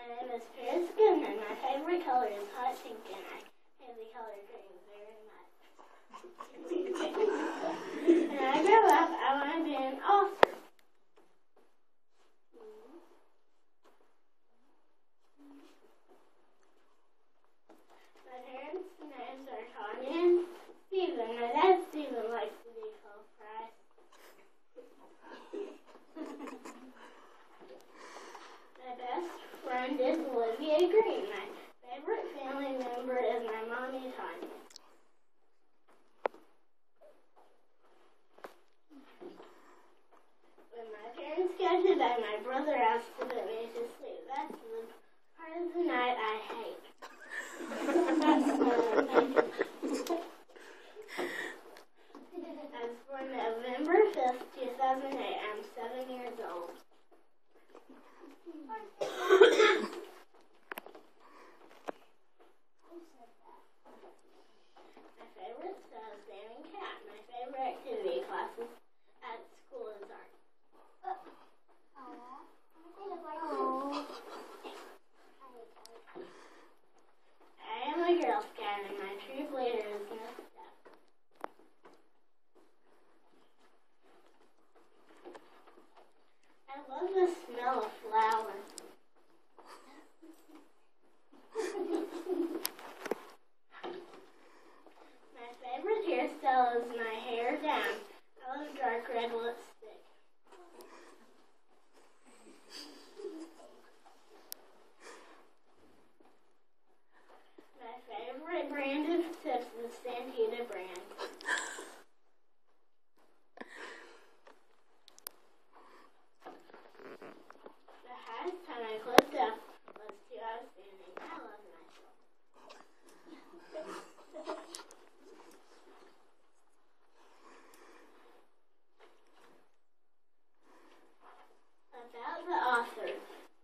name is Paris Goodman. My favorite color is hot pink, and I hate the color green very much. When I grow up, I want to be an author. My parents' names are Tanya and Stephen. My dad, Stephen, likes to be called Price. My best friend is Olivia Green. My favorite family member is my mommy, Tanya. When my parents go to bed, my brother asks to put me to sleep. That's the part of the night I hate. I was born November 5th, 2008. I'm 7 years old. My favorite show is Dan and Cat. My favorite activity classes at school is art. I am a Girl Scout and my troop leader is Miss Steph. I love the smell of flowers. My favorite hairstyle is my hair down. I love dark red lipstick. My favorite brand of chips is Santita brand. The highest time I climbed up was 2 hours standing. I love myself. About the author.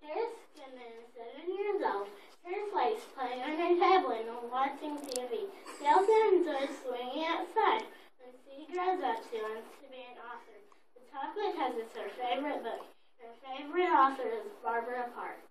Paris Goodman is 7 years old. Paris likes playing on her tablet and watching TV. She also enjoys swinging outside. When she grows up, she wants to be an author. The chocolate because it's her favorite book. Her favorite author is Barbara Park.